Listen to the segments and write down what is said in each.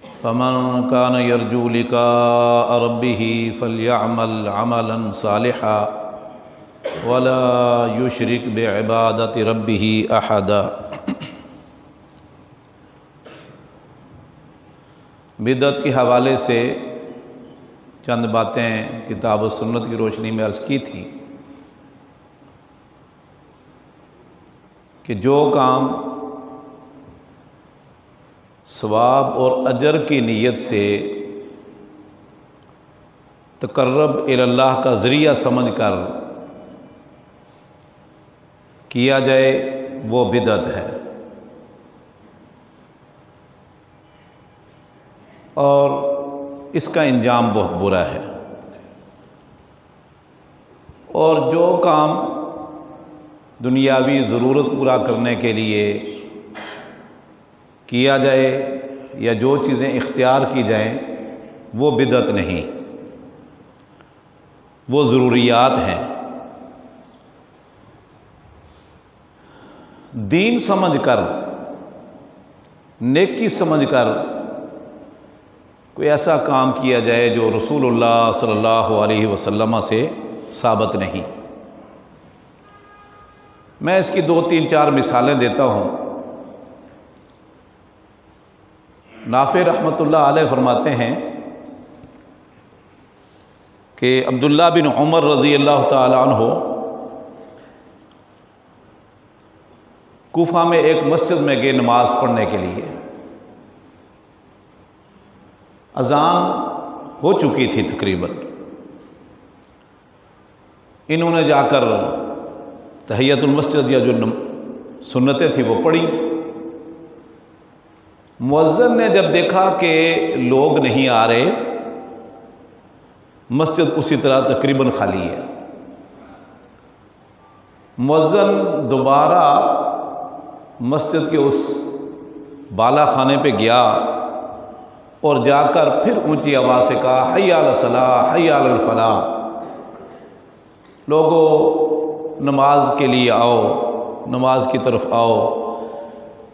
फ़मन कान यरजू लिक़ाअ रब्बिही फ़लयअमल अमलन सालिहा वला युशरिक बिइबादति रब्बिही अहदा। बिदअत के हवाले से चंद बातें किताब व सुन्नत की रोशनी में अर्ज़ की थी कि जो काम सवाब और अजर की नीयत से तक़र्रब इल्लाह का ज़रिया समझकर किया जाए वो बिदअत है, और इसका इंजाम बहुत बुरा है। और जो काम दुनियावी ज़रूरत पूरा करने के लिए किया जाए या जो चीज़ें इख्तियार की जाएं वो बिदअत नहीं, वो ज़रूरियात हैं। दीन समझकर, नेकी समझकर कोई ऐसा काम किया जाए जो रसूलुल्लाह सल्लल्लाहु अलैहि वसल्लम से साबित नहीं। मैं इसकी 2, 3, 4 मिसालें देता हूँ। नाफ़े रहमतुल्लाह अलैह फरमाते हैं कि अब्दुल्ला बिन उमर रज़ी अल्लाह ताला अन्हु कूफा में एक मस्जिद में गए नमाज पढ़ने के लिए। अज़ान हो चुकी थी तकरीबन। इन्होंने जाकर तहियतुल मस्जिद या जो सुन्नतें थी वो पढ़ी। मुअज्जिन ने जब देखा कि लोग नहीं आ रहे, मस्जिद उसी तरह तकरीबन खाली है, मुअज्जिन दोबारा मस्जिद के उस बाला खाने पे गया और जाकर फिर ऊंची आवाज़ से कहा, हय्या अला सलाह हय्या अल फलाह, लोगों नमाज के लिए आओ, नमाज की तरफ आओ,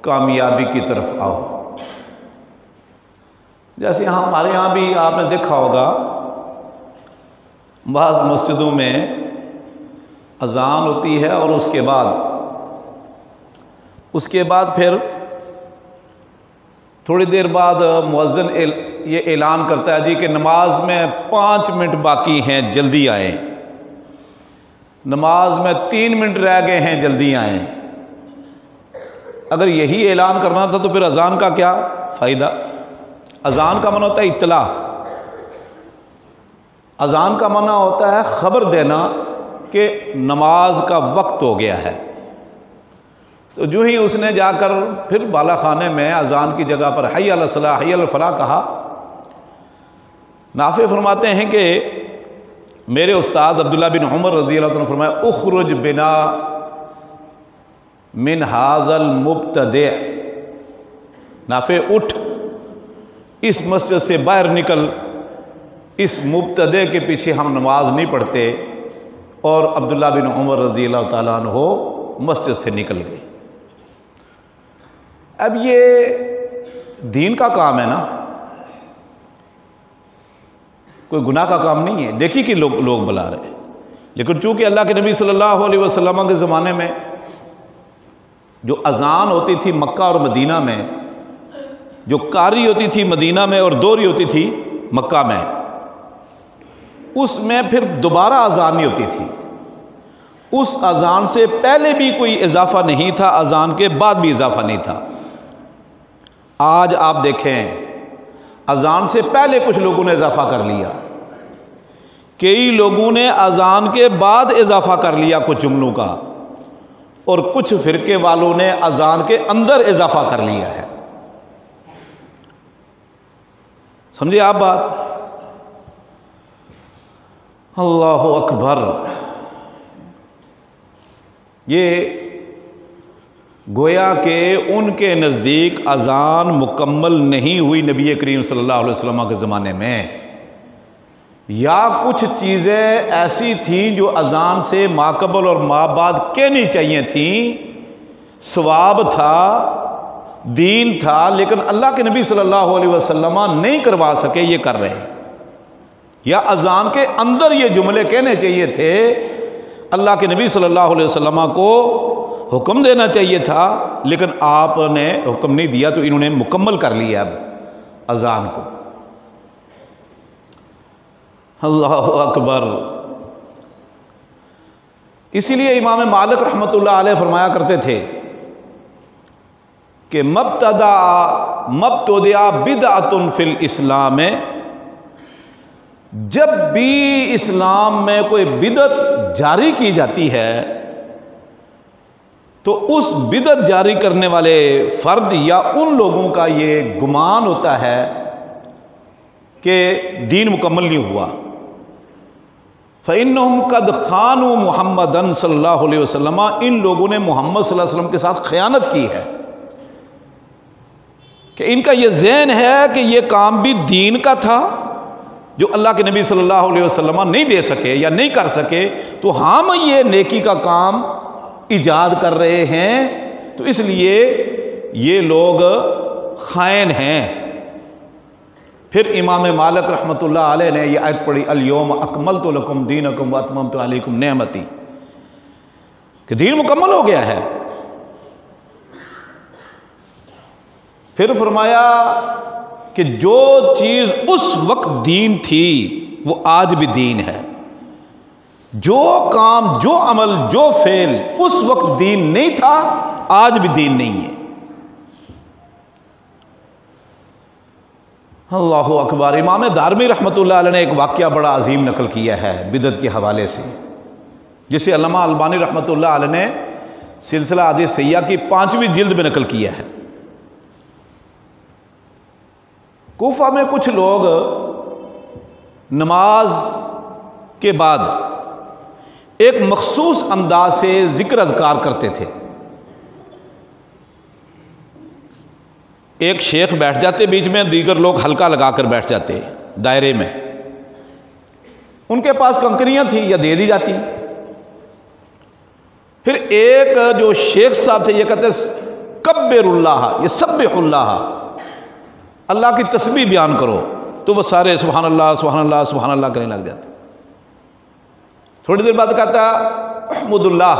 कामयाबी की तरफ आओ। जैसे यहाँ हमारे यहाँ भी आपने देखा होगा, बाज़ मस्जिदों में अज़ान होती है और उसके बाद फिर थोड़ी देर बाद मुअज्जिन ये ऐलान करता है जी कि नमाज में 5 मिनट बाकी हैं, जल्दी आएँ। नमाज में 3 मिनट रह गए हैं, जल्दी आएँ। अगर यही ऐलान करना था तो फिर अज़ान का क्या फ़ायदा? अज़ान का माना होता है इत्तला, अज़ान का माना होता है ख़बर देना कि नमाज का वक्त हो गया है। तो जो ही उसने जाकर फिर बाला खाने में अज़ान की जगह पर हय्या अला सलाह हय्या अल फलाह कहा। नाफ़े फरमाते हैं कि मेरे उस्ताद अब्दुल्ला बिन उमर रज़ी अल्लाह अन्हु फरमाया, उख़रुज बिना मिन हाज़ल मुब्तदे, नाफ़े उठ, इस मस्जिद से बाहर निकल, इस मुब्तदे के पीछे हम नमाज नहीं पढ़ते। और अब्दुल्ला बिन उमर रज़ी अल्लाह ताला अन्हु मस्जिद से निकल गए। अब ये दीन का काम है ना, कोई गुनाह का काम नहीं है। देखिए कि लोग बुला रहे हैं, लेकिन चूंकि अल्लाह के नबी सल्लल्लाहु अलैहि वसल्लम के ज़माने में जो अज़ान होती थी मक्का और मदीना में, जो कारी होती थी मदीना में और दोहरी होती थी मक्का में, उसमें फिर दोबारा अज़ान नहीं होती थी। उस अज़ान से पहले भी कोई इजाफ़ा नहीं था, अज़ान के बाद भी इजाफ़ा नहीं था। आज आप देखें, अज़ान से पहले कुछ लोगों ने इजाफ़ा कर लिया, कई लोगों ने अज़ान के बाद इजाफ़ा कर लिया कुछ जुमलों का, और कुछ फ़िरके वालों ने अज़ान के अंदर इजाफ़ा कर लिया है। समझे आप बात? अल्लाहु अकबर। ये गोया के उनके नज़दीक अज़ान मुकम्मल नहीं हुई नबी करीम सल्लल्लाहु अलैहि वसल्लम के ज़माने में, या कुछ चीज़ें ऐसी थीं जो अज़ान से माक़बल और माबाद कहनी चाहिए थीं, सवाब था, दीन था, लेकिन अल्लाह के नबी सल्लल्लाहु अलैहि वसल्लम नहीं करवा सके, ये कर रहे हैं। या अजान के अंदर ये जुमले कहने चाहिए थे, अल्लाह के नबी सल्लल्लाहु अलैहि वसल्लम को हुक्म देना चाहिए था, लेकिन आपने हुक्म नहीं दिया, तो इन्होंने मुकम्मल कर लिया अब अजान को। अल्लाहु अकबर। इसीलिए इमाम मालिक रहमतुल्लाह अलैह फरमाया करते थे कि मब्तदा बिदअतुन फिल इस्लाम, जब भी इस्लाम में कोई बिदअत जारी की जाती है तो उस बिदअत जारी करने वाले फर्द या उन लोगों का ये गुमान होता है कि दीन मुकम्मल नहीं हुआ। फ़इन्नहुम कद खानु मुहम्मदन सल्लल्लाहु अलैहि वसल्लम, इन लोगों ने मोहम्मद सल्लल्लाहु अलैहि वसल्लम के साथ खयानत की है। कि इनका ये ज़हन है कि ये काम भी दीन का था जो अल्लाह के नबी सल्लल्लाहु अलैहि वसल्लम नहीं दे सके या नहीं कर सके, तो हम ये नेकी का काम इजाद कर रहे हैं, तो इसलिए ये लोग खाइन हैं। फिर इमाम मालिक रहमतुल्लाह अलैह ने यह आयत पढ़ी, अल-यौम अकमलतु लकुम दीनकुम व अतममतु अलैकुम नेमती, कि दीन मुकम्मल हो गया है। फिर फरमाया कि जो चीज़ उस वक्त दीन थी वो आज भी दीन है। जो काम, जो अमल, जो फेल उस वक्त दीन नहीं था, आज भी दीन नहीं है। अल्लाहु अकबर। इमाम दारमी रहमतुल्लाह अलैह ने एक वाक़या बड़ा अजीम नकल किया है बिदअत के हवाले से, जिसे अल्लामा अलबानी रहमतुल्लाह अलैह ने सिलसिला हदीस सहिहा की 5वीं जिल्द में नकल किया है। कूफा में कुछ लोग नमाज के बाद एक मखसूस अंदाज से जिक्र अज़कार करते थे। एक शेख बैठ जाते बीच में, दीगर लोग हल्का लगाकर बैठ जाते दायरे में, उनके पास कंकरियां थी या दे दी जाती। फिर एक जो शेख साहब थे ये कहते कब्बिरुल्लाह, ये सब्बिहुल्लाह, अल्लाह की तस्बीह बयान करो, तो वह सारे सुभान अल्लाह सुभान अल्लाह सुभान अल्लाह करने लग जाते। थोड़ी देर बाद कहता अहमदुल्लाह,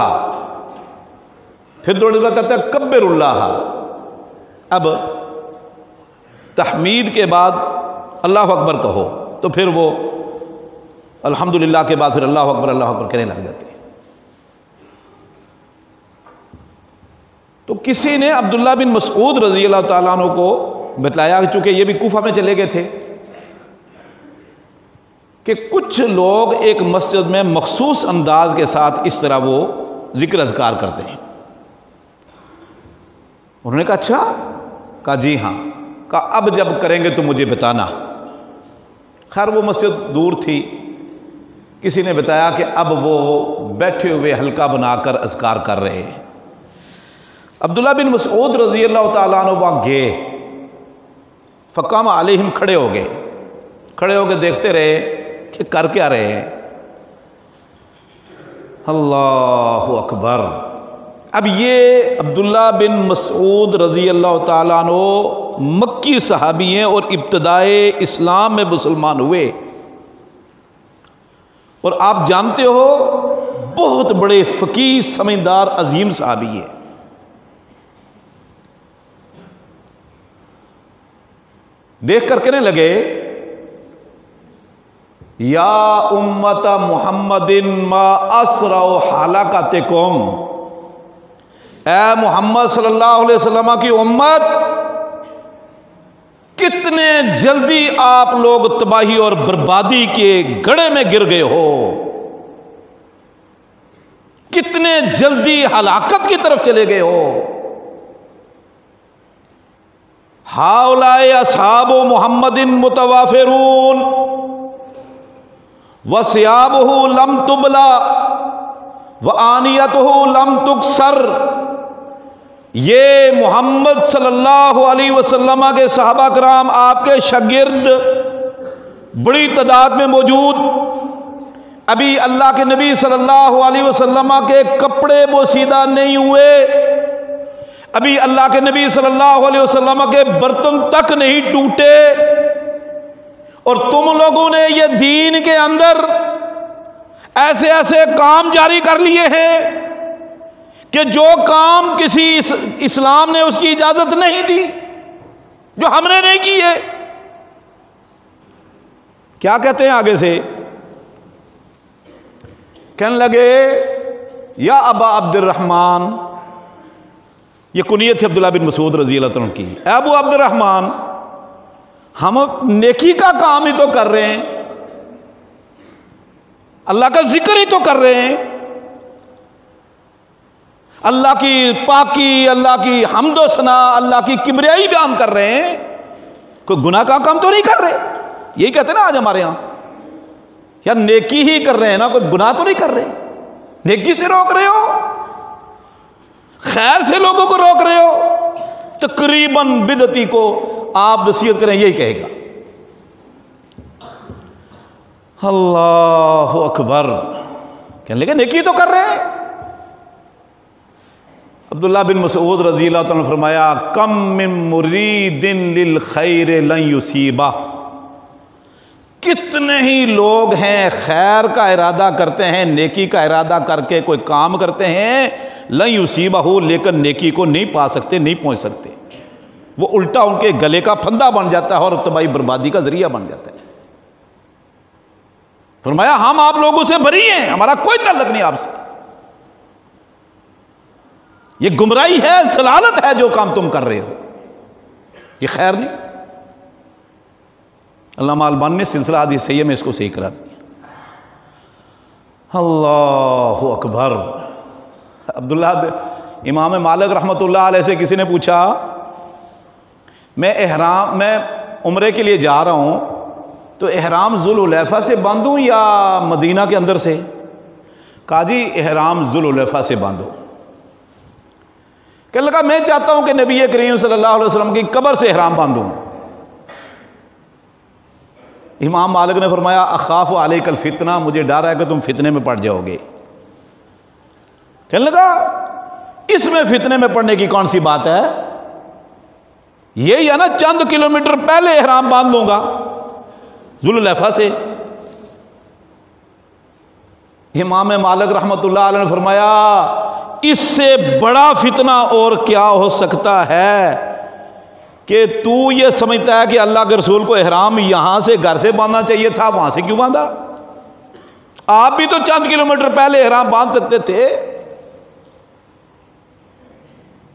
फिर थोड़ी देर बाद कहता कब्बिरुल्लाह। अब तहमीद के बाद अल्लाह अकबर कहो, तो फिर वो अल्हम्दुलिल्लाह के बाद फिर अल्लाह अकबर कहने लग जाती है। तो किसी ने अब्दुल्ला बिन मसऊद रज़ी अल्लाह ताला अन्हु को बतलाया, चूंकि ये भी कूफा में चले गए थे, कि कुछ लोग एक मस्जिद में मखसूस अंदाज के साथ इस तरह वो जिक्र अज़कार करते हैं। उन्होंने कहा अच्छा? कहा जी हाँ। कहा अब जब करेंगे तो मुझे बताना। खैर वो मस्जिद दूर थी, किसी ने बताया कि अब वो बैठे हुए हल्का बनाकर अज़कार कर रहे हैं। अब्दुल्ला बिन मसऊद रज़ी अल्लाह ताला अन्हु वहाँ गए, फ़क़ाम अलैहिम, खड़े हो गए। खड़े हो गए देखते रहे कि कर क्या रहे हैं। अल्लाहु अकबर। अब ये अब्दुल्ला बिन मसऊद रज़ी अल्लाह ताला अन्हु मक्की सहाबी हैं और इब्तिदाए इस्लाम में मुसलमान हुए, और आप जानते हो बहुत बड़े फ़कीह, समझदार, अजीम सहाबी है। देख कर कहने लगे या उम्मत मुहम्मदिन मा असरा हलाकतिकुम, ए मोहम्मद सल्लल्लाहु अलैहि वसल्लम की उम्मत, कितने जल्दी आप लोग तबाही और बर्बादी के गड्ढे में गिर गए हो, कितने जल्दी हलाकत की तरफ चले गए हो। हाउलाए असहाबो मुहम्मदिन मुतवाफिरून व सियाबहु लम तुबला व आनियतहु लम तुकसर। ये मोहम्मद सल्लल्लाहु अलैहि वसल्लम के सहाबा कराम, आपके शागिर्द बड़ी तादाद में मौजूद, अभी अल्लाह के नबी सल्लल्लाहु अलैहि वसल्लम के कपड़े बोसीदा नहीं हुए, अभी अल्लाह के नबी सल्लल्लाहु अलैहि वसल्लम के बर्तन तक नहीं टूटे और तुम लोगों ने ये दीन के अंदर ऐसे ऐसे काम जारी कर लिए हैं कि जो काम किसी इस्लाम ने उसकी इजाजत नहीं दी, जो हमने नहीं की है। क्या कहते हैं आगे से? कहने लगे या अबा अब्दुर्रहमान, ये कुनियत है अब्दुल्लाह बिन मसूद रजी अल्लाह तआला की, अबू अब्दुर्रहमान, हम नेकी का काम ही तो कर रहे हैं, अल्लाह का जिक्र ही तो कर रहे हैं, अल्लाह की पाकी, अल्लाह की हम्दो सना, अल्लाह की किबरियाई बयान कर रहे हैं, कोई गुनाह का काम तो नहीं कर रहे। यही कहते ना आज हमारे यहां, यार नेकी ही कर रहे हैं ना, कोई गुनाह तो नहीं कर रहे। नेकी से रोक रहे हो, खैर से लोगों को रोक रहे हो, तकरीबन बिदती को आप नसीहत करें यही कहेगा। अल्लाहु अकबर। कहने लगे नेकी तो कर रहे हैं। अब्दुल्लाह बिन मसूद रज़ी अल्लाह तआला ने फरमाया कम मिन मुरीदिन लिल खैर लन युसीबा, कितने ही लोग हैं खैर का इरादा करते हैं, नेकी का इरादा करके कोई काम करते हैं, लन युसीबा हो, लेकिन नेकी को नहीं पा सकते, नहीं पहुंच सकते। वो उल्टा उनके गले का फंदा बन जाता है और तबाही बर्बादी का जरिया बन जाता है। फरमाया हम आप लोगों से बरी हैं, हमारा कोई ताल्लुक नहीं आपसे। ये गुमराही है, सलालत है जो काम तुम कर रहे हो, ये खैर नहीं। अल्लामा अलबानी ने सिलसिला हदीस सही में इसको सही करा दिया। अल्लाहु अकबर। अब्दुल्ला इमाम मालिक रहमतुल्लाह अलैह से किसी ने पूछा मैं उम्रे के लिए जा रहा हूं, तो एहराम जुल्हुलैफा से बांधूं या मदीना के अंदर से? कहा जी एहराम जुल्हुलैफा से बांधो। कहने लगा मैं चाहता हूं कि नबी करीम सल्लल्लाहु अलैहि वसल्लम की कब्र से एहराम बांधूं। इमाम मालिक ने फरमाया अखाफ अलैकल फितना, मुझे डर है कि तुम फितने में पड़ जाओगे। कहने लगा इसमें फितने में पड़ने की कौन सी बात है, यही है ना, चंद किलोमीटर पहले एहराम बांध लूंगा जुल्हुलैफा से। इमाम मालिक रहमतुल्लाह अलैह ने फरमाया इससे बड़ा फितना और क्या हो सकता है कि तू ये समझता है कि अल्लाह के रसूल को एहराम यहां से घर से बांधना चाहिए था, वहां से क्यों बांधा? आप भी तो चंद किलोमीटर पहले एहराम बांध सकते थे।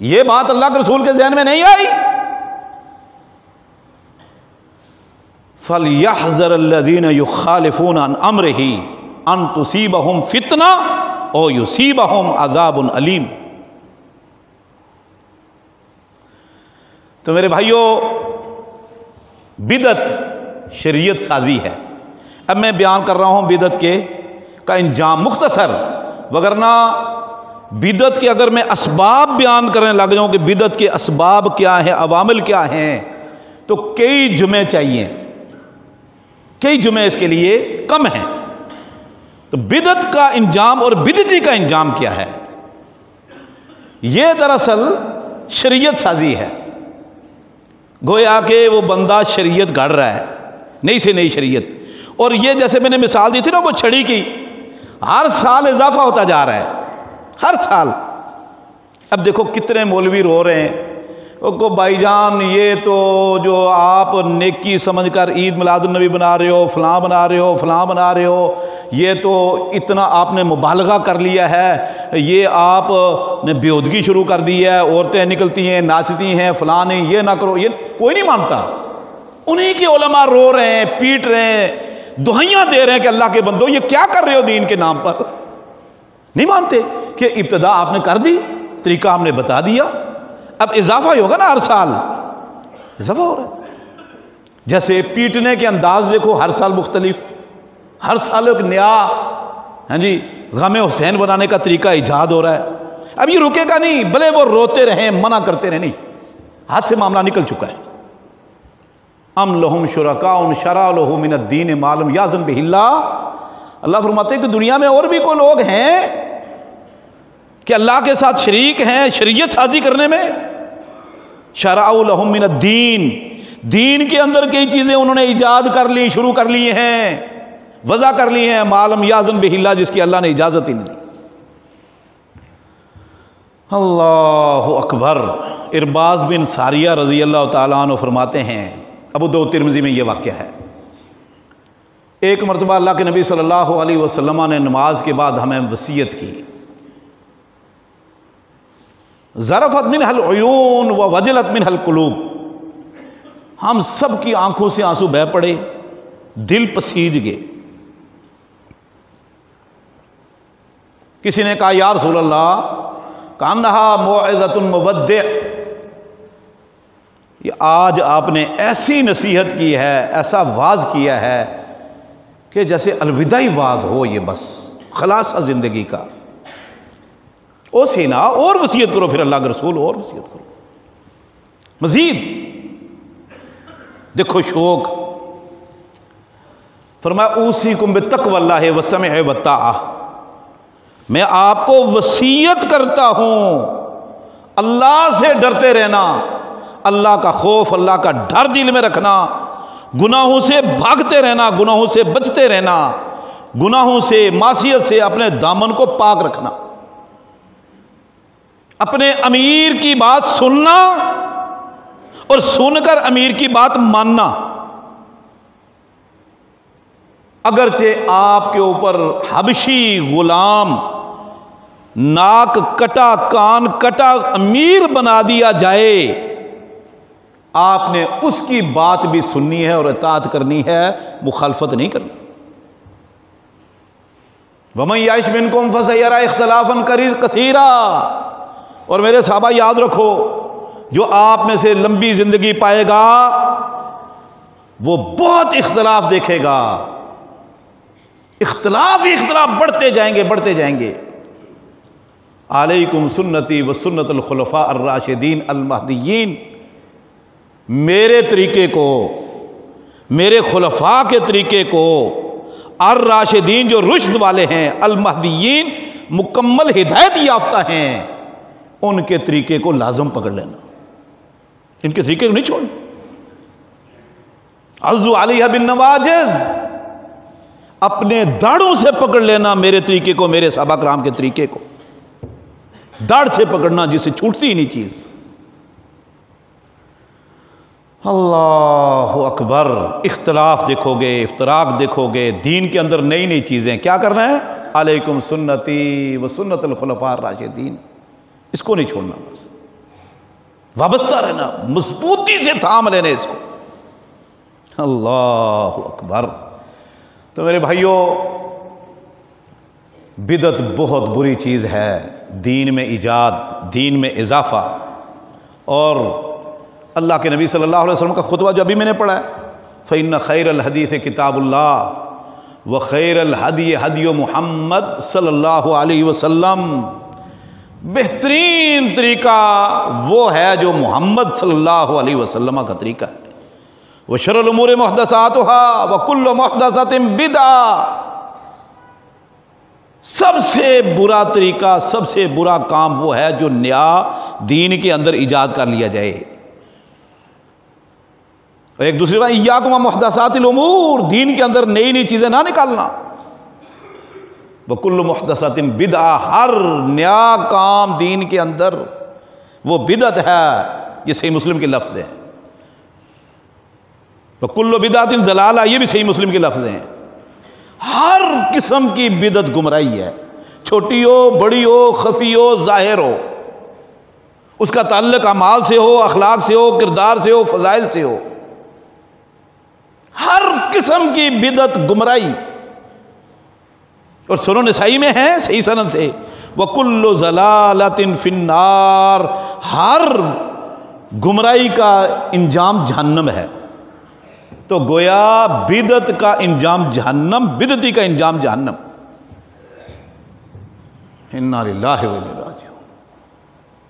ये बात अल्लाह के रसूल के ज़हन में नहीं आई। फलयहज़र अल्लज़ीना युखालिफूना अन अम्रिही अन तुसीबहुम फितना औ युसीबहुम अज़ाबुन अलीम। तो मेरे भाइयों, बिदत शरीयत साजी है। अब मैं बयान कर रहा हूं बिदत के का इंजाम मुख्तसर, वगरना बिदत के अगर मैं असबाब बयान करने लग जाऊं कि बिदत के असबाब क्या हैं, अवामिल क्या हैं, तो कई जुमे चाहिए, कई जुमे इसके लिए कम हैं। तो बिदत का इंजाम और बिदती का इंजाम क्या है? यह दरअसल शरीयत साजी है। गोया कि वो बंदा शरीयत गढ़ रहा है, नई से नई शरीयत, और ये जैसे मैंने मिसाल दी थी ना वो छड़ी की, हर साल इजाफा होता जा रहा है, हर साल। अब देखो कितने मौलवी रो रहे हैं को भाईजान ये तो जो आप नेकी समझकर ईद मिलादुन्नबी बना रहे हो, फलां बना रहे हो, फलां बना रहे हो, ये तो इतना आपने मुबालगा कर लिया है, ये आपने बेहूदगी शुरू कर दी है, औरतें निकलती हैं नाचती हैं, फलां नहीं, ये ना करो। ये कोई नहीं मानता। उन्हीं के उलमा रो रहे हैं, पीट रहे हैं, दुहाइयाँ दे रहे हैं कि अल्लाह के बंदो ये क्या कर रहे हो दीन के नाम पर। नहीं मानते कि इब्तिदा आपने कर दी, तरीका हमने बता दिया, अब इजाफा ही होगा ना, हर साल इजाफा हो रहा है। जैसे पीटने के अंदाज देखो हर साल मुख्तलिफ, हर साल एक नया, हाँ जी, गम हुसैन बनाने का तरीका ईजाद हो रहा है। अब ये रुकेगा नहीं, भले वो रोते रहें, मना करते रहें, नहीं, हाथ से मामला निकल चुका है। अम लहुम शुरकाउन शरअ लहुम मिनद्दीन मा लम याज़न बिहिल्लाह। अल्लाह फरमाते हैं कि दुनिया में और भी कोई लोग हैं कि अल्लाह के साथ शरीक हैं शरीयत साजी करने में। शरअउ लहुम मिन दीन, दीन के अंदर कई चीज़ें उन्होंने ईजाद कर ली, शुरू कर ली हैं, वज़ा कर ली हैं, मालम याज़न बिहिल्लाह, जिसकी अल्लाह ने इजाज़त ही नहीं दी। अल्लाहु अकबर। इरबाज़ बिन सारिया रज़ी अल्लाह तआला अन्हु फरमाते हैं, अबू दाऊद तिरमिज़ी में यह वाक़या है, एक मरतबा अल्लाह के नबी सल्लल्लाहु अलैहि वसल्लम ने नमाज के बाद हमें वसीयत की, ज़रफ़त मिनहल उयून व वजलत मिनहल कुलूब, हम सब की आंखों से आंसू बह पड़े, दिल पसीज गए। किसी ने कहा या रसूल अल्लाह, कान्हा मौइज़तुन मुवद्दि, ये आज आपने ऐसी नसीहत की है, ऐसा वाज किया है कि जैसे अलविदाई वाद हो, ये बस खलासा जिंदगी का। ओ सीना, और वसीयत करो, फिर अल्लाह के रसूल और वसीयत करो, मजीद देखो शौक। फरमाया ऊसीकुम बितक़वल्लाहि व समअ व ताअह, मैं आपको वसीयत करता हूं अल्लाह से डरते रहना, अल्लाह का खौफ, अल्लाह का डर दिल में रखना, गुनाहों से भागते रहना, गुनाहों से बचते रहना, गुनाहों से, मासियत से अपने दामन को पाक रखना, अपने अमीर की बात सुनना और सुनकर अमीर की बात मानना। अगरचे आपके ऊपर हबशी गुलाम नाक कटा कान कटा अमीर बना दिया जाए, आपने उसकी बात भी सुननी है और इताअत करनी है, मुखालफत नहीं करनी। वमन याइश मिनकुम फसयरा इख्तिलाफन कसीरा, और मेरे साहबा याद रखो, जो आप में से लंबी जिंदगी पाएगा वो बहुत इख्तिलाफ देखेगा, इख्तिलाफ ही इख्तिलाफ बढ़ते जाएंगे, बढ़ते जाएंगे। अलैकुम सुन्नती व सुन्नतुल खुलफा अर्राशिदीन अल महदियीन, मेरे तरीके को, मेरे खुलफा के तरीके को, अर्राशिदीन जो रुश्द वाले हैं, अल महदियीन मुकम्मल हिदायत याफ्ता हैं, उनके तरीके को लाजम पकड़ लेना, इनके तरीके को नहीं छोड़ना। अज़्ज़ु अलैहा बिन नवाजिज़, अपने दाढ़ों से पकड़ लेना मेरे तरीके को, मेरे सहाबा किराम के तरीके को, दाढ़ से पकड़ना जिससे छूटती ही नहीं चीज। अल्लाहु अकबर। इख्तिलाफ देखोगे, इफ्तराक देखोगे, दीन के अंदर नई नई चीजें, क्या करना है? अलैकुम सुन्नती व सुन्नतुल खुलफा राशिदीन, इसको नहीं छोड़ना, बस वाबस्ता रहना, मजबूती से थाम लेने इसको। अल्लाहु अकबर। तो मेरे भाइयों, बिदत बहुत बुरी चीज़ है, दीन में इजाद, दीन में इजाफा। और अल्लाह के नबी सल्लल्लाहु अलैहि वसल्लम का खुतबा जो अभी मैंने पढ़ा है, फ़इन्न खैरल हदीस किताबुल्लाह व खैरल हदी हदी मुहम्मद सल्लल्लाहु अलैहि वसल्लम, बेहतरीन तरीका वो है जो मोहम्मद सल्लल्लाहु अलैहि वसल्लम का तरीका है। व शर्रुल उमूरि मुहदसातुहा व कुल्लु मुहदसतिन बिदअ, सबसे बुरा तरीका, सबसे बुरा काम वो है जो नया दीन के अंदर इजाद कर लिया जाए। और एक दूसरी बात, इय्याकुम व मुहदसातिल उमूर, दीन के अंदर नई नई चीजें ना निकालना। व कुल्लु मुहदसतिन बिदअ, हर नया काम दीन के अंदर वो बिदअत है। ये सही मुस्लिम के लफ्ज हैं। व कुल्लु बिदअतिन ज़लाला, ये भी सही मुस्लिम के लफ्ज हैं। हर किस्म की बिदअत गुमराही है, छोटी हो, बड़ी हो, खफी हो, जाहिर हो, उसका ताल्लुक अमाल से हो, अखलाक से हो, किरदार से हो, फजाइल से हो। हर किस्म की बिदअत गुमराही। और सुनन नसाई में है सही सनद से, व कुल्लु ज़लालतिन फिन्नार, हर गुमराही का इंजाम जहन्नम है। तो गोया बिदअत का इंजाम जहन्नम, बिदअती का इंजाम जहन्नम। इन्ना लिल्लाहि व इन्ना इलैहि राजिऊन।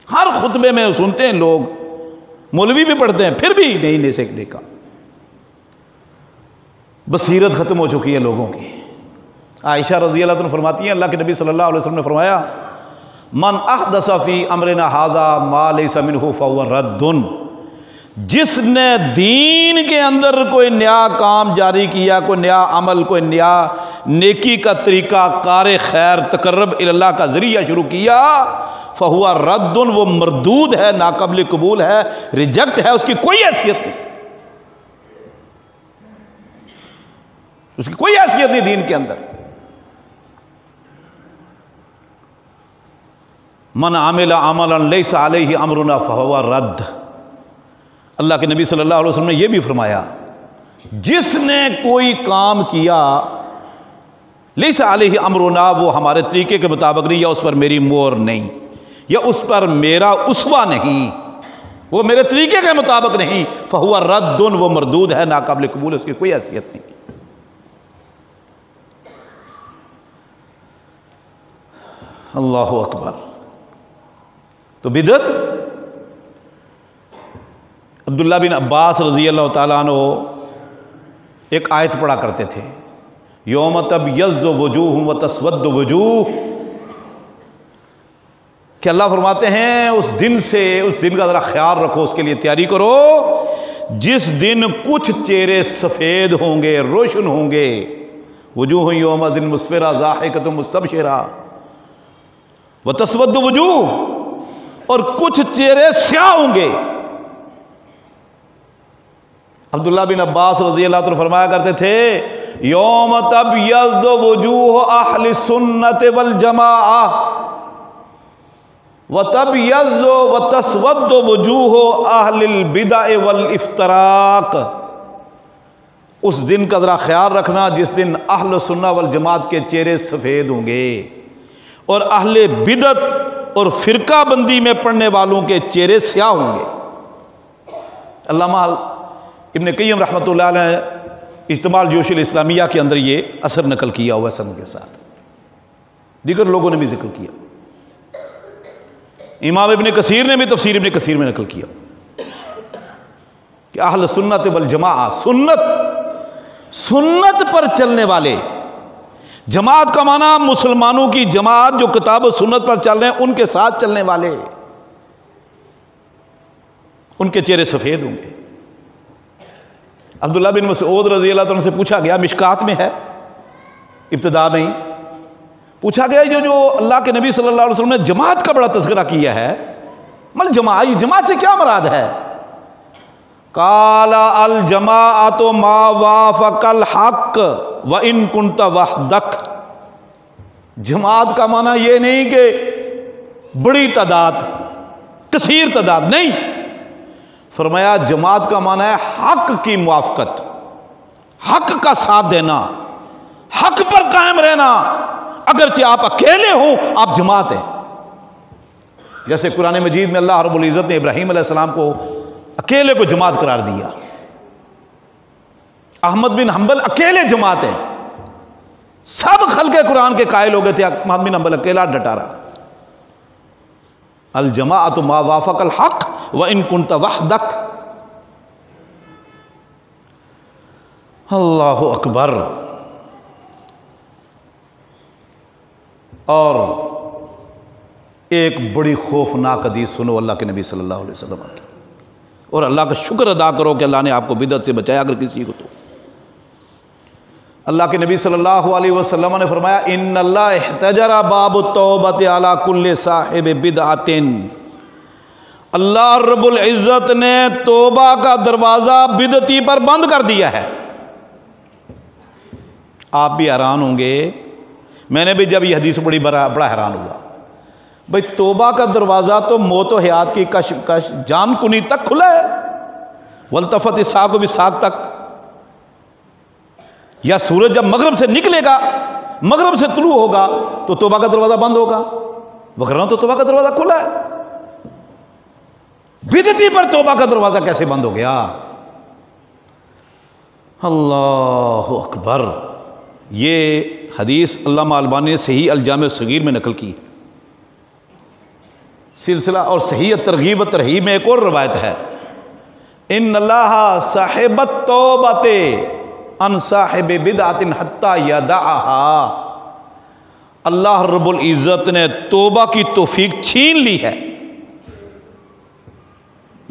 हर खुतबे में सुनते हैं लोग, मौलवी भी पढ़ते हैं, फिर भी नहीं ले सकने का। बसीरत खत्म हो चुकी है लोगों की। आयशा रज़ी अल्लाह अन्हा फरमाती हैं, अल्लाह के नबी सल्लल्लाहु अलैहि वसल्लम ने फरमाया, मन अहदसा फी अमरिना हाज़ा मा लैसा मिन्हु फहुव रद्दुन, जिसने दीन के अंदर कोई नया काम जारी किया, कोई नया अमल, कोई नया नेकी का तरीका, कार खैर, तकर्रब इल्लाह का जरिया शुरू किया, फहुआ रद्दुन, वो मरदूद है, नाकाबिल कबूल है, रिजेक्ट है, उसकी कोई हैसियत नहीं, उसकी कोई हैसियत नहीं दीन के अंदर। मन आमिला अमलन लैसा अलैहि अमरुना फहुआ रद्द। अल्लाह के नबी सल्लल्लाहु अलैहि वसल्लम ने यह भी फरमाया, जिसने कोई काम किया लैसा अलैहि अमरुना, वो हमारे तरीके के मुताबिक नहीं, या उस पर मेरी मोहर नहीं, या उस पर मेरा उसवा नहीं, वो मेरे तरीके के मुताबिक नहीं, फहुआ रद्दुन, वो मरदूद है, नाकाबिल कबूल, उसकी कोई हैसियत नहीं। अल्लाहु अकबर। तो बिदअत, अब्दुल्ला बिन अब्बास रज़ी अल्लाह ताला अन्हु एक आयत पढ़ा करते थे, यौम तबयज़्ज़ु वजूह व तस्वद्दु वजूह, कि अल्लाह फरमाते हैं उस दिन का ज़रा ख्याल रखो, उसके लिए तैयारी करो, जिस दिन कुछ चेहरे सफ़ेद होंगे, रोशन होंगे, वजूह यौमइज़िन मुस्फ़िरा ज़ाहिकतुन मुस्तबशिरा व तस्वद्दु वजूह, और कुछ चेहरे स्याह होंगे। अब्दुल्ला बिन अब्बास रज़ी अल्लाह तआला फरमाया करते थे, यौम तबयज़्ज़ु वजूह अहली सुन्नत वल जमाआ व तबयज़्ज़ु व तस्वद्दु वजूह अहलिल बिदअ वल इफ्तराक। उस दिन का ज़रा ख्याल रखना जिस दिन अहल सुन्ना वल जमात के चेहरे सफ़ेद होंगे और अहले बिदअत और फ़िरका बंदी में पढ़ने वालों के चेहरे स्याह होंगे। अल्लामा इब्न क़य्यिम रहमतुल्लाह अलैह इज्तिमाल जोश इस्लामिया के अंदर ये असर नकल किया हुआ सन के साथ, दीगर लोगों ने भी जिक्र किया, इमाम इब्न कसीर ने भी तफसीर इब्न कसीर में नकल किया कि अहल सुन्नत वल जमाआ, सुन्नत पर चलने वाले, जमात का माना मुसलमानों की जमात जो किताब सुन्नत पर चल रहे हैं, उनके साथ चलने वाले, उनके चेहरे सफ़ेद होंगे। अब्दुल्ला बिन मसऊद रज़ी अल्लाह तआला से पूछा गया, मिशकात में है, इब्तिदा में ही पूछा गया, जो अल्लाह के नबी सल्लल्लाहु अलैहि वसल्लम ने जमात का बड़ा तज़किरा किया है, जमात से क्या मुराद है? काला अल जमाअतु मा वाफ़क़ल हक़ व इन कुन्त वहदक। जमात का माना ये नहीं कि बड़ी तादाद, कसीर तादाद नहीं, फरमाया जमात का माना है हक की मुआफ़क़त, हक का साथ देना, हक पर कायम रहना, अगरचे आप अकेले हो, आप जमात हैं। जैसे कुरान मजीद में अल्लाह रब्बुल इज़्ज़त ने इब्राहीम अलैहिस्सलाम को अकेले को जमात करार दिया, अहमद बिन हंबल अकेले जमात है, सब खल्क़े कुरान के कायल हो गए थे, अहमद बिन हंबल अकेला डटा रहा। अल जमाअतु मा वाफ़क़ल हक़ व इन कुन्त वहदक। अल्लाहु अकबर। और एक बड़ी खौफनाक हदीस सुनो अल्लाह के नबी सल्लल्लाहु अलैहि वसल्लम की, और अल्लाह का शुक्र अदा करो कि अल्लाह ने आपको बिदअत से बचाया अगर किसी को। तो अल्लाह के नबी सल्लल्लाहु अलैहि वसल्लम ने फरमाया, इन्नल्लाह इहतजरा बाब तौबत अला कुल्li साहिब बिदअतिन। अल्लाह रब्बुल इज़्ज़त ने तौबा का दरवाज़ा बिदअती पर बंद कर दिया है। आप भी हैरान होंगे, मैंने भी जब यह हदीस पढ़ी बड़ा हैरान हुआ। भाई तौबा का दरवाज़ा तो मौत व हयात की कश जान कुनी तक खुला है, वल्तफत इसाक भी साक तक, या सूरज जब मगरब से निकलेगा, मगरब से तुलू होगा तो तौबा का दरवाज़ा बंद होगा, वगैरह तो तौबा का दरवाज़ा खुला है। बिदअती पर तौबा का दरवाज़ा कैसे बंद हो गया? अल्लाहु अकबर। ये हदीस अल्लामा अलबानी ने सही अल जामे सगीर में नकल की। सिलसिला और सही तरगीब तरहीब में एक और रवायत है, इन्नल्लाह साहिबत तौबते अन साहिब बिदअतिन हत्ता यदअहा। अल्लाह रब्बुल इज़्ज़त ने तौबा की तौफीक छीन ली है,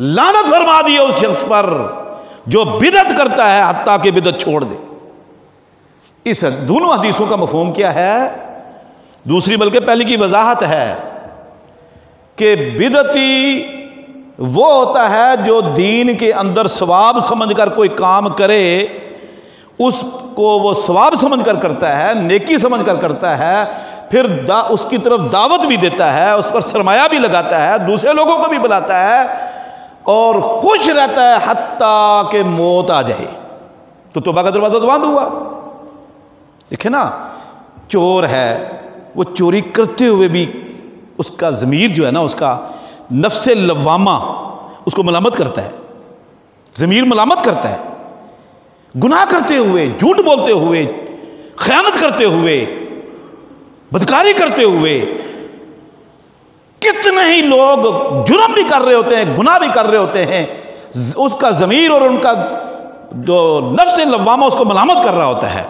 लानत फरमा दी है उस शख्स पर जो बिदअत करता है, हत्ता कि बिदअत छोड़ दे। इस दोनों हदीसों का मफहूम क्या है? दूसरी बल्कि पहले की वजाहत है कि बिदअती वो होता है जो दीन के अंदर सवाब समझकर कोई काम करे, उसको वो सवाब समझकर करता है, नेकी समझकर करता है, फिर उसकी तरफ दावत भी देता है, उस पर सरमाया भी लगाता है, दूसरे लोगों को भी बुलाता है और खुश रहता है हत्ता कि मौत आ जाए। तो तौबा का दरवाजा तो बंद हुआ। देखे ना, चोर है, वो चोरी करते हुए भी उसका ज़मीर जो है ना, उसका नफ्से लवामा उसको मलामत करता है, ज़मीर मलामत करता है। गुनाह करते हुए, झूठ बोलते हुए, खयानत करते हुए, बदकारी करते हुए कितने ही लोग जुर्म भी कर रहे होते हैं, गुनाह भी कर रहे होते हैं, उसका ज़मीर और उनका जो नफ्स लवामा उसको मलामत कर रहा होता है।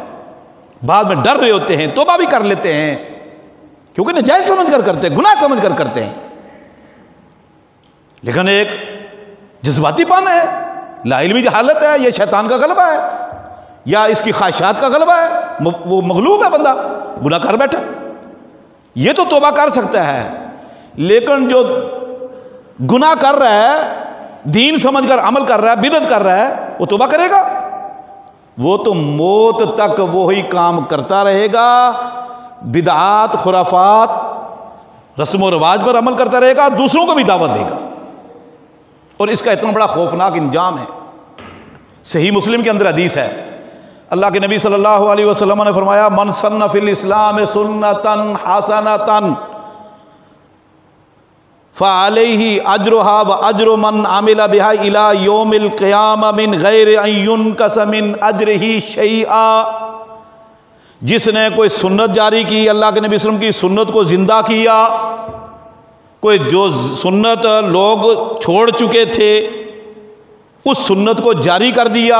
बाद में डर रहे होते हैं, तौबा भी कर लेते हैं, क्योंकि नाजायज समझ कर करते हैं, गुनाह समझ कर करते हैं। लेकिन एक जज्बातीपन है, लाइल्मी हालत है, यह शैतान का गलबा है या इसकी ख्वाहिशात का गलबा है, वो मगलूब है, बंदा गुनाह कर बैठा। ये तो तौबा कर सकता है, लेकिन जो गुनाह कर रहा है, दीन समझकर अमल कर रहा है, बिदअत कर रहा है, वो तौबा करेगा? वो तो मौत तक वही काम करता रहेगा, बिदआत, खुराफात, रस्म और रिवाज पर अमल करता रहेगा, दूसरों को भी दावत देगा। और इसका इतना बड़ा खौफनाक इंजाम है। सही मुस्लिम के अंदर हदीस है, अल्लाह के नबी सल्लल्लाहु अलैहि वसल्लम ने फरमाया, मन सन्ना फिल इस्लाम सुन्नतन हसनतन फ़अलैहि अज्रुहा व अज्रु मन आमिला बिहा इला यौमिल क़ियामा मिन गैरि अन युनक़स मिन अज्रिही शैआ। जिसने कोई सुन्नत जारी की, अल्लाह के नबी सल्लल्लाहु अलैहि वसल्लम की सुन्नत को जिंदा किया, कोई जो सुन्नत लोग छोड़ चुके थे उस सुन्नत को जारी कर दिया,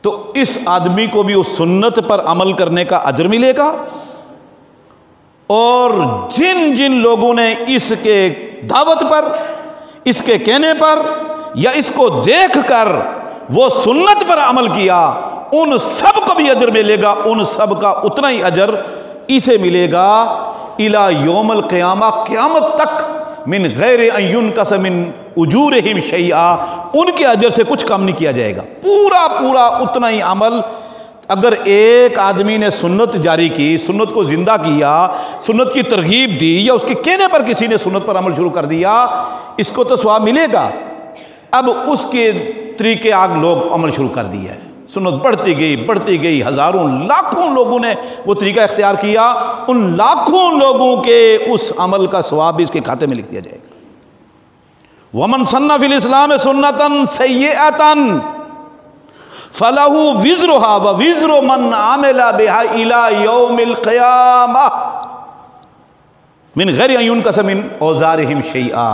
तो इस आदमी को भी उस सुन्नत पर अमल करने का अजर मिलेगा। और जिन जिन लोगों ने इसके दावत पर, इसके कहने पर या इसको देखकर वो सुन्नत पर अमल किया, उन सब को भी अजर मिलेगा, उन सब का उतना ही अजर इसे मिलेगा इला यौमल क़ियामा, क़यामत तक, मिन गैर अन युनक़स मिन उजूरिहिम शैआ, उनके अजर से कुछ कम नहीं किया जाएगा। पूरा पूरा उतना ही अमल। अगर एक आदमी ने सुन्नत जारी की, सुन्नत को जिंदा किया, सुन्नत की तरगीब दी, या उसके कहने पर किसी ने सुन्नत पर अमल शुरू कर दिया, इसको तो सवाब मिलेगा। अब उसके तरीके आग लोग अमल शुरू कर दिया है, सुन्नत बढ़ती गई, हजारों लाखों लोगों ने वो तरीका इख्तियार किया, उन लाखों लोगों के उस अमल का सवाब भी इसके खाते में लिख दिया जाएगा। वमन सन्ना फिल इस्लाम सुन्नतन सय्यअतन फलहु विज़्रुहा व विज़्रु मन आमिला बिहा इला यौमिल क़ियामा मिन गैरि अन युनक़स मिन औज़ारिहिम शैआ।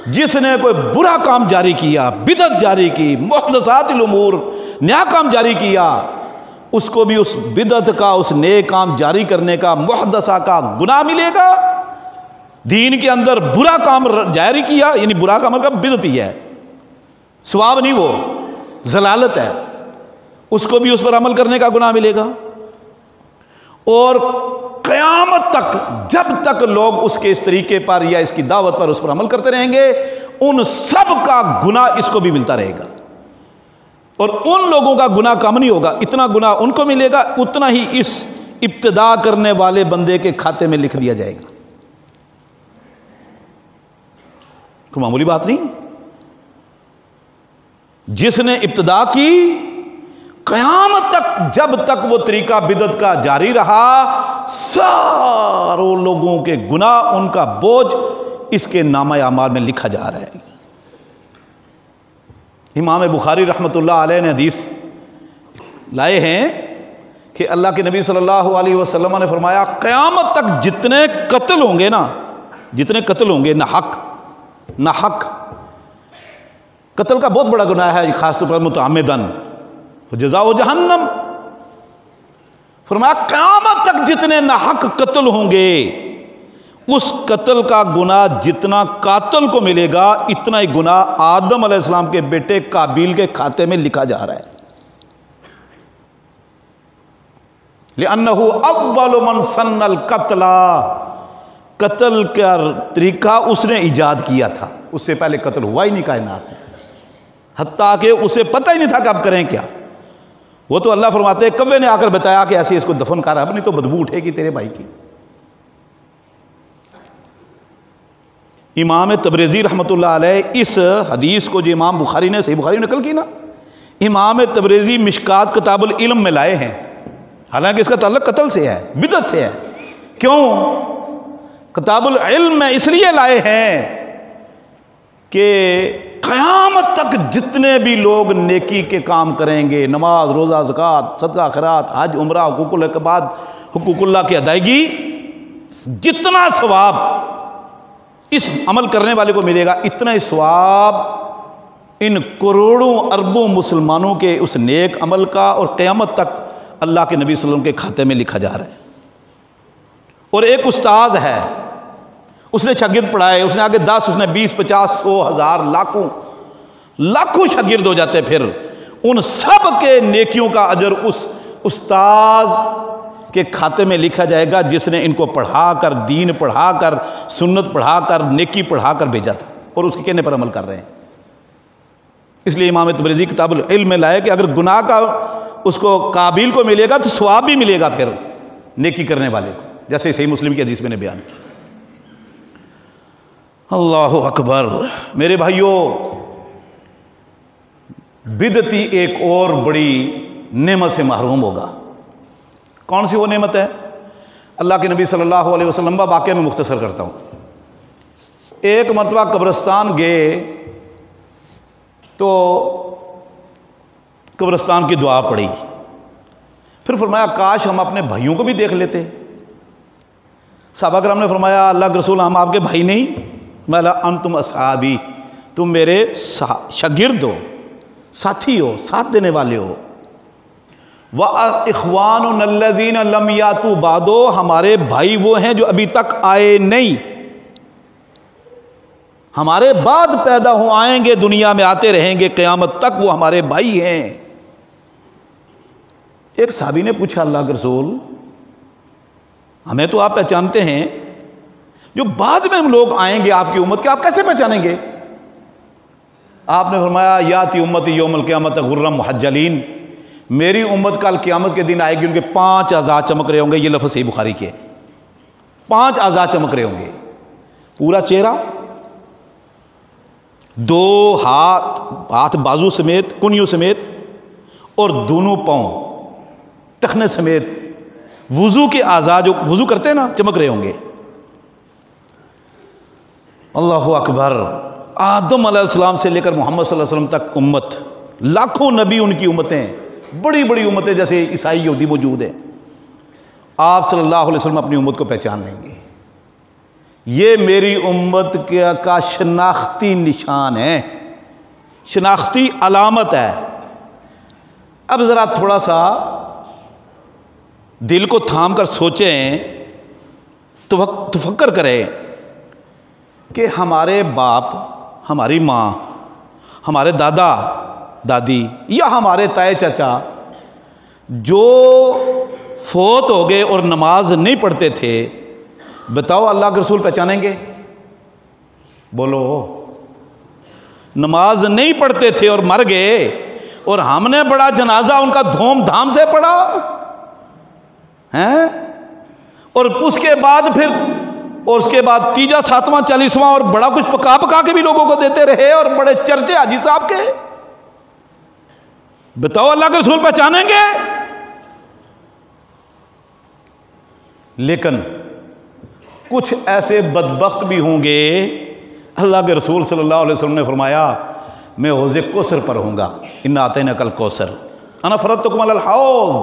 जिसने कोई बुरा काम जारी किया, बिदअत जारी की, मुहदसातिल उमूर, नया काम जारी किया, उसको भी उस बिदअत का, उस नए काम जारी करने का, मुहदसा का गुनाह मिलेगा। दीन के अंदर बुरा काम जारी किया, यानी बुरा काम का बिदअत ही है, सवाब नहीं, वो जलालत है, उसको भी उस पर अमल करने का गुनाह मिलेगा। और क़यामत तक, जब तक लोग उसके इस तरीके पर या इसकी दावत पर, उस पर अमल करते रहेंगे, उन सब का गुनाह इसको भी मिलता रहेगा। और उन लोगों का गुनाह कम नहीं होगा, इतना गुनाह उनको मिलेगा, उतना ही इस इब्तिदा करने वाले बंदे के खाते में लिख दिया जाएगा। कोई मामूली बात नहीं। जिसने इब्तिदा की, क़यामत तक, जब तक वो तरीका बिदअत का जारी रहा, सारों लोगों के गुनाह, उनका बोझ इसके नामा अमाल में लिखा जा रहा है। इमाम बुखारी रहमतुल्लाह अलैह ने हदीस लाए हैं कि अल्लाह के नबी सल्लल्लाहु अलैहि वसल्लम ने फरमाया, क़यामत तक जितने कत्ल होंगे ना, जितने कत्ल होंगे ना हक, कत्ल का बहुत बड़ा गुनाह है, खासतौर पर मुतअम्मिदन, जज़ाओ जहन्नम। फरमाया क़यामत तक जितने नाहक कत्ल होंगे, उस कत्ल का गुनाह जितना कातिल को मिलेगा इतना ही गुनाह आदम अलैहिस्सलाम के बेटे काबिल के खाते में लिखा जा रहा है। लिअन्नहु अव्वलु मन सन्नल कत्ला, कत्ल का तरीका उसने इजाद किया था, उससे पहले कत्ल हुआ ही नहीं कायनात में, हत्ता कि उसे पता ही नहीं था कि अब करें क्या। वो तो अल्लाह फरमाते हैं कव्वे ने आकर बताया कि ऐसे इसको दफन कर, अब नहीं तो बदबू उठेगी तेरे भाई की। इमाम तबरेज़ी रहमतुल्लाह अलैह इस हदीस को जो इमाम बुखारी ने, सही बुखारी नकल की ना, इमाम तबरेज़ी मिशकात किताबुल इल्म में लाए हैं, हालांकि इसका ताल्लुक कत्ल से है, बिदअत से है। क्यों किताबुल इल्म में इसलिए लाए हैं कि क़यामत तक जितने भी लोग नेकी के काम करेंगे, नमाज, रोज़ा, ज़कात, सदका, खैरात, हज, उम्रा, हुकूकुल इबाद, हुकूकुल्लाह की अदायगी, जितना सवाब इस अमल करने वाले को मिलेगा इतना ही सवाब इन करोड़ों अरबों मुसलमानों के उस नेक अमल का और क़यामत तक अल्लाह के नबी सल्लल्लाहु अलैहि वसल्लम के खाते में लिखा जा रहा है। और एक उस्ताद है, उसने शागिर्द पढ़ाए, उसने आगे 10, उसने 20, 50, 100, 1000, लाखों शागिर्द हो जाते, फिर उन सब के नेकियों का अजर उस उस्ताद के खाते में लिखा जाएगा जिसने इनको पढ़ाकर, दीन पढ़ाकर, सुन्नत पढ़ाकर, नेकी पढ़ाकर भेजा था और उसके कहने पर अमल कर रहे हैं। इसलिए इमाम तबरेज़ी किताबुल इल्म में लाए कि अगर गुनाह का उसको काबिल को मिलेगा तो सवाब भी मिलेगा फिर नेकी करने वाले को, जैसे सही मुस्लिम की हदीस मैंने बयान किया। अल्लाहु अकबर। मेरे भाइयों, बिदती एक और बड़ी नेमत से महरूम होगा। कौन सी वो नेमत है? अल्लाह के नबी सल्लल्लाहु अलैहि वसल्लम का वाक़या में मुख्तसर करता हूँ। एक मरतबा कब्रिस्तान गए तो कब्रिस्तान की दुआ पड़ी, फिर फरमाया काश हम अपने भाइयों को भी देख लेते। सहाबा कराम ने फरमाया अल्लाह के रसूल हम आपके भाई नहीं, मैला अंतुम असहाबी, तुम मेरे शागिर्द हो, साथी हो, साथ देने वाले हो। व इख्वानुल्लज़ीना लम यातू बादो, हमारे भाई वो हैं जो अभी तक आए नहीं, हमारे बाद पैदा हो, आएंगे, दुनिया में आते रहेंगे क़यामत तक, वो हमारे भाई हैं। एक साहबी ने पूछा अल्लाह के रसूल हमें तो आप पहचानते हैं, जो बाद में हम लोग आएंगे आपकी उम्मत के, आप कैसे पहचानेंगे? आपने फरमाया याती उम्मती यौमल क़यामत गुर्रम मुहज्जलीन, मेरी उम्मत कल क़यामत के दिन आएगी, उनके 5 आज़ा चमक रहे होंगे। ये लफ्ज़ सही बुखारी के, 5 आज़ा चमक रहे होंगे, पूरा चेहरा, 2 हाथ बाजू समेत, कुनियों समेत, और दोनों पाँव टखने समेत, वुज़ू के आज़ा जो वुज़ू करते हैं ना, चमक रहे होंगे। अल्लाहु अकबर। आदम अलैहिस्सलाम से लेकर मोहम्मद सल्लल्लाहु अलैहि वसल्लम तक उम्मत, लाखों नबी उनकी उम्मतें, बड़ी बड़ी उम्मतें जैसे ईसाई यहूदी मौजूद है, आप सल्लल्लाहु अलैहि वसल्लम अपनी उम्मत को पहचान लेंगे। ये मेरी उम्मत का शनाख्ती निशान है, शनाख्ती अलामत है। अब ज़रा थोड़ा सा दिल को थाम कर सोचें, तफक्कर करें कि हमारे बाप, हमारी माँ, हमारे दादा दादी या हमारे ताए चाचा जो फोत हो गए और नमाज नहीं पढ़ते थे, बताओ अल्लाह के रसूल पहचानेंगे? बोलो। नमाज नहीं पढ़ते थे और मर गए, और हमने बड़ा जनाजा उनका धूमधाम से पढ़ा हैं, और उसके बाद फिर, और उसके बाद 3, 7, 40वां और बड़ा कुछ पका पका के भी लोगों को देते रहे, और बड़े चर्चे हाजी साहब के। बताओ अल्लाह के रसूल पहचानेंगे? लेकिन कुछ ऐसे बदबख्त भी होंगे, अल्लाह के रसूल सल्लल्लाहु अलैहि वसल्लम ने फरमाया मैं हौज़े कौसर पर होऊंगा, इन्ना आतैना कल कौसर, अना फरदतुकुम अलल हौज़,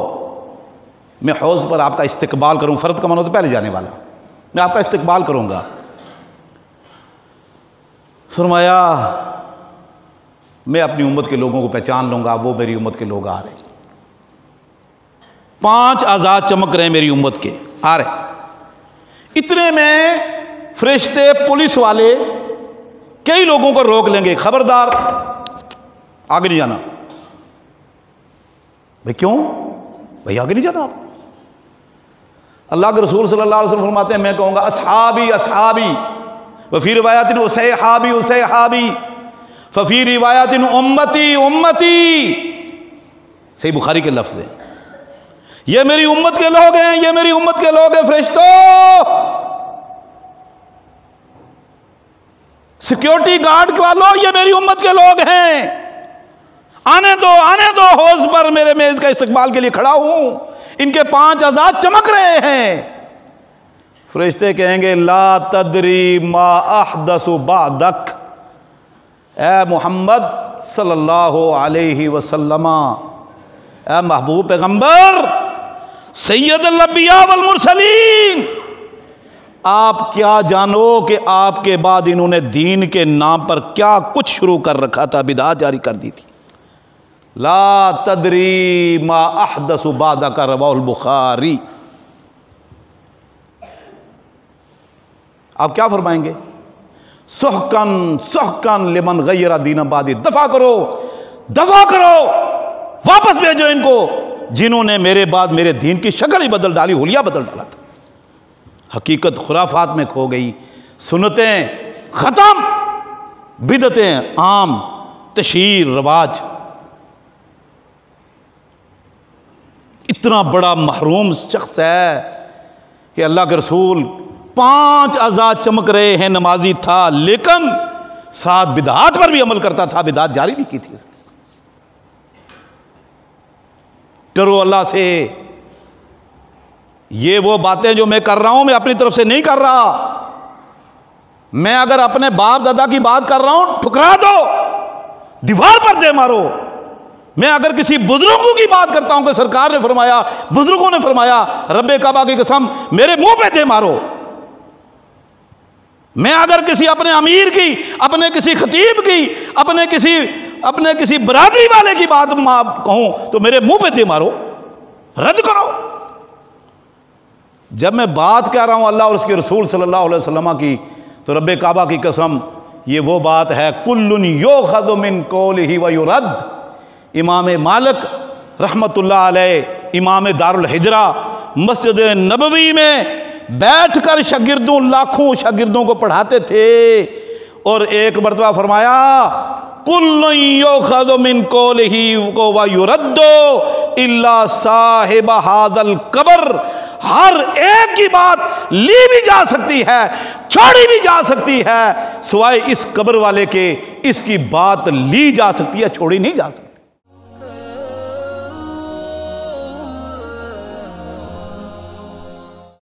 मैं हौज़ पर आपका इस्तकबाल करूँ। फ़र्द का मानो तो पहले जाने वाला, मैं आपका इस्तकबाल करूँगा। फरमाया मैं अपनी उम्मत के लोगों को पहचान लूँगा, वो मेरी उम्मत के लोग आ रहे, 5 आज़ाद चमक रहे हैं मेरी उम्मत के, आ रहे। इतने में फरिश्ते पुलिस वाले कई लोगों को रोक लेंगे, खबरदार आगे नहीं जाना। भाई क्यों? भाई आगे नहीं जाना आप। अल्लाह के रसूल सल्लल्लाहु अलैहि वसल्लम फरमाते हैं, मैं कहूंगा असहाबी असहाबी, वफी रिवायतिन उसैहाबी उसैहाबी, फफी रिवायतिन उम्मती उम्मती। सही बुखारी के लफ्ज है, ये मेरी उम्मत के लोग हैं, ये मेरी उम्मत के लोग हैं। फरिश्तों, सिक्योरिटी गार्ड वालों, ये मेरी उम्मत के लोग हैं, आने दो हौज पर, मेरे मेज का इस्तकबाल के लिए खड़ा हूं। इनके 5 आजाद चमक रहे हैं। फरिश्ते कहेंगे ला तदरी मा अहदसु बादक, ए मोहम्मद सल्लल्लाहु अलैहि वसल्लम, ए महबूब पैगंबर, सैयदुल अंबिया वल मुरसलीन, आप क्या जानो कि आपके बाद इन्होंने दीन के नाम पर क्या कुछ शुरू कर रखा था, बिदअत जारी कर दी थी। ला तदरी मा अहदसु बादक, रवाहुल बुखारी। आप क्या फरमाएंगे? सुहकन सुहकन लिमन गय्यरा दीन बादी, दफा करो, वापस भेजो इनको जिन्होंने मेरे बाद मेरे दीन की शक्ल ही बदल डाली, हुलिया बदल डाला था। हकीकत खुराफात में खो गई, सुन्नतें खत्म, बिदतें आम, तशहीर रवाज। इतना बड़ा महरूम शख्स है कि अल्लाह के रसूल 5 आजाद चमक रहे हैं, नमाजी था, लेकिन साथ बिदअत पर भी अमल करता था, बिदअत जारी भी की थी। डरो अल्लाह से। ये वो बातें जो मैं कर रहा हूं, मैं अपनी तरफ से नहीं कर रहा। मैं अगर अपने बाप दादा की बात कर रहा हूं, ठुकरा दो, दीवार पर दे मारो। मैं अगर किसी बुजुर्गों की बात करता हूं कि सरकार ने फरमाया, बुजुर्गों ने फरमाया, रब्बे काबा की कसम, मेरे मुंह पे दे मारो। मैं अगर किसी अपने अमीर की, अपने किसी खतीब की, अपने किसी बरादरी वाले की बात कहूं तो मेरे मुंह पे दे मारो, रद्द करो। जब मैं बात कर रहा हूं अल्लाह और उसके रसूल सल्लल्लाहु अलैहि वसल्लम की, तो रब्बे काबा की कसम, ये वो बात है, कुल्लुन युखज़ु मिन कौलिही व युरद। इमाम मालिक रहमतुल्लाह अलैह, इमाम दारुल हिजरा, मस्जिद नबवी में बैठकर शागिर्दों, लाखों शागिर्दों को पढ़ाते थे। और एक मरतबा फरमाया, कुल्लुन युखज़ु मिन कौलिही व युरद्दु इल्ला साहिब हादल कब्र। हर एक की बात ली भी जा सकती है, छोड़ी भी जा सकती है, सिवाय इस कब्र वाले के। इसकी बात ली जा सकती है, छोड़ी नहीं जा सकती।